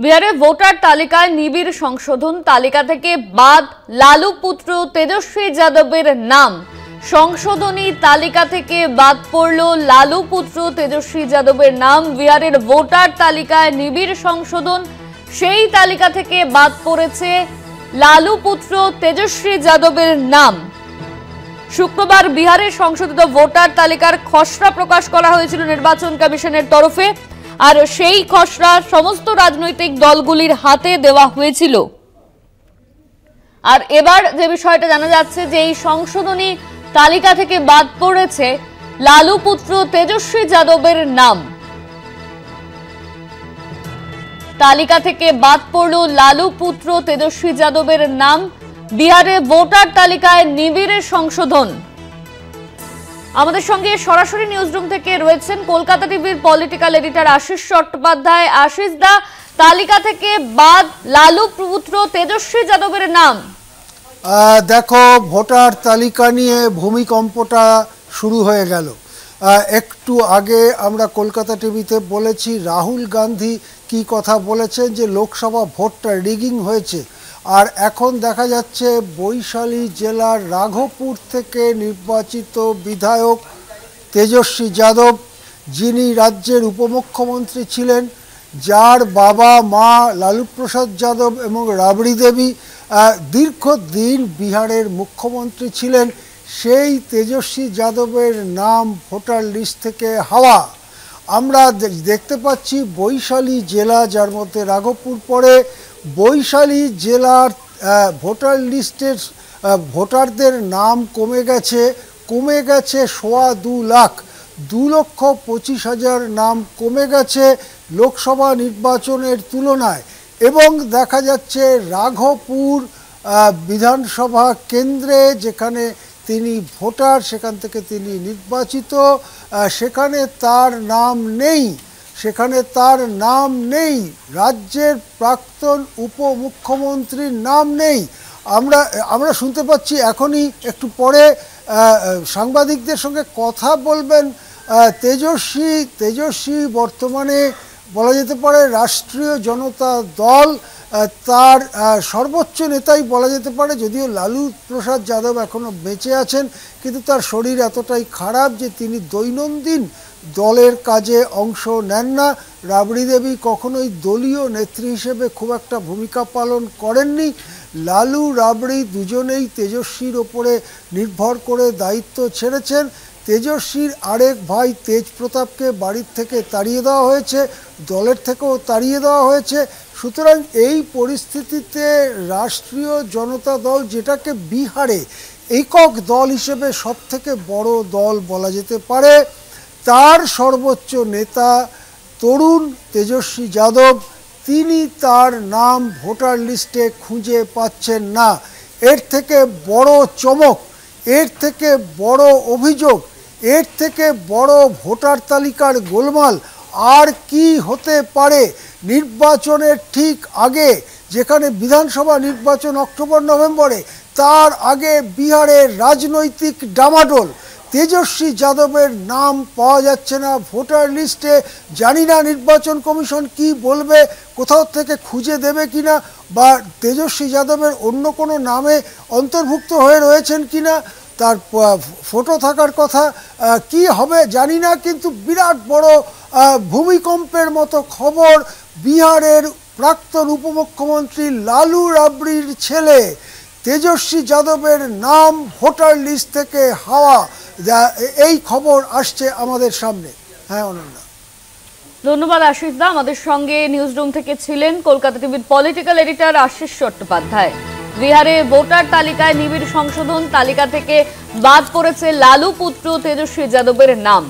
বিহারে ভোটার তালিকায় নিবিড় সংশোধন, তালিকা থেকে বাদ লালু পুত্র তেজস্বী যাদবের নাম। সংশোধনী তালিকা থেকে বাদ পড়ল লালু পুত্র তেজস্বী যাদবের নাম। বিহারের ভোটার তালিকায় নিবিড় সংশোধন, সেই তালিকা থেকে বাদ পড়েছে লালু পুত্র তেজস্বী যাদবের নাম। শুক্রবার বিহারের সংশোধিত ভোটার তালিকার খসড়া প্রকাশ করা হয়েছিল নির্বাচন কমিশনের তরফে, আর সেই খসড়া সমস্ত রাজনৈতিক দলগুলির হাতে দেওয়া হয়েছিল। আর এবার যে বিষয়টা জানা যাচ্ছে যে এই সংশোধনী তালিকা থেকে বাদ পড়েছে লালু পুত্র তেজস্বী যাদবের নাম। তালিকা থেকে বাদ পড়ল লালু পুত্র তেজস্বী যাদবের নাম। বিহারে ভোটার তালিকায় নিবিড় সংশোধন। আমাদের সঙ্গে সরাসরি নিউজরুম থেকে রয়েছেন কলকাতা টিভির পলিটিক্যাল এডিটর আশিস চট্টোপাধ্যায়। আশিস দা, তালিকা থেকে বাদ লালু পুত্র তেজস্বী যাদবের নাম। দেখো, ভোটার তালিকা নিয়ে ভূমিকম্পটা শুরু হয়ে গেল। একটু আগে আমরা কলকাতা টিভিতে বলেছি রাহুল গান্ধী কি কথা বলেছেন, যে লোকসভা ভোটটা রিগিং হয়েছে। আর এখন দেখা যাচ্ছে বৈশালী জেলার রাঘবপুর থেকে নির্বাচিত বিধায়ক তেজস্বী যাদব, যিনি রাজ্যের উপমুখ্যমন্ত্রী ছিলেন, যার বাবা মা লালু প্রসাদ যাদব এবং রাবড়ি দেবী দীর্ঘদিন বিহারের মুখ্যমন্ত্রী ছিলেন, সেই তেজস্বী যাদবের নাম ভোটার লিস্ট থেকে হাওয়া। আমরা দেখতে পাচ্ছি বৈশালী জেলা, যার মধ্যে রাঘবপুর পড়ে, বৈশালী জেলার ভোটার লিস্টের ভোটারদের নাম কমে গেছে 2.25 লাখ, 2,25,000 নাম কমে গেছে লোকসভা নির্বাচনের তুলনায়। এবং দেখা যাচ্ছে রাঘবপুর বিধানসভা কেন্দ্রে, যেখানে তিনি ভোটার, সেখান থেকে তিনি নির্বাচিত, সেখানে তার নাম নেই, রাজ্যের প্রাক্তন উপমুখ্যমন্ত্রীর নাম নেই। আমরা শুনতে পাচ্ছি এখনই একটু পরে সাংবাদিকদের সঙ্গে কথা বলবেন তেজস্বী বর্তমানে বলা যেতে পারে রাষ্ট্রীয় জনতা দল তার সর্বোচ্চ নেতাই বলা যেতে পারে, যদিও লালু প্রসাদ যাদব এখনও বেঁচে আছেন, কিন্তু তার শরীর এতটাই খারাপ যে তিনি দৈনন্দিন দলের কাজে অংশ নেন না। রাবড়ি দেবী কখনোই দলীয় নেত্রী হিসেবে খুব একটা ভূমিকা পালন করেননি। লালু রাবড়ি দুজনেই তেজস্বীর ওপরে নির্ভর করে দায়িত্ব ছেড়েছেন। তেজস্বীর আরেক ভাই তেজ প্রতাপকে বাড়ির থেকে তাড়িয়ে দেওয়া হয়েছে, দলের থেকেও তাড়িয়ে দেওয়া হয়েছে। সুতরাং এই পরিস্থিতিতে রাষ্ট্রীয় জনতা দল, যেটাকে বিহারে একক দল হিসেবে সবথেকে বড় দল বলা যেতে পারে, তার সর্বোচ্চ নেতা তরুণ তেজস্বী যাদব, তিনি তার নাম ভোটার লিস্টে খুঁজে পাচ্ছেন না। এর থেকে বড় চমক, এর থেকে বড় অভিযোগ, এর থেকে বড় ভোটার তালিকার গোলমাল আর কি হতে পারে? নির্বাচনের ঠিক আগে, যেখানে বিধানসভা নির্বাচন অক্টোবর-নভেম্বরে, তার আগে বিহারের রাজনৈতিক ডামাডোল। তেজস্বী যাদবের নাম পাওয়া যাচ্ছে না ভোটার লিস্টে। জানি না নির্বাচন কমিশন কি বলবে, কোথাও থেকে খুঁজে দেবে কিনা, বা তেজস্বী যাদবের অন্য কোনো নামে অন্তর্ভুক্ত হয়ে রয়েছেন কিনা, তার ফটো থাকার কথা, কি হবে জানি না। কিন্তু বিরাট বড় ভূমিকম্পের মতো খবর, বিহারের প্রাক্তন উপমুখ্যমন্ত্রী লালু রাবড়ির ছেলে তেজস্বী যাদবের নাম ভোটার লিস্ট থেকে হাওয়া, এই খবর আসছে আমাদের সামনে। হ্যাঁ অনন্যা, ধন্যবাদ আশিস দা। আমাদের সঙ্গে নিউজরুম থেকে ছিলেন কলকাতা টিভির পলিটিক্যাল এডিটর আশিস চট্টোপাধ্যায়। বিহারে ভোটার তালিকায় নিবিড় সংশোধন, তালিকা থেকে বাদ পড়েছে লালু পুত্র তেজস্বী যাদবের নাম।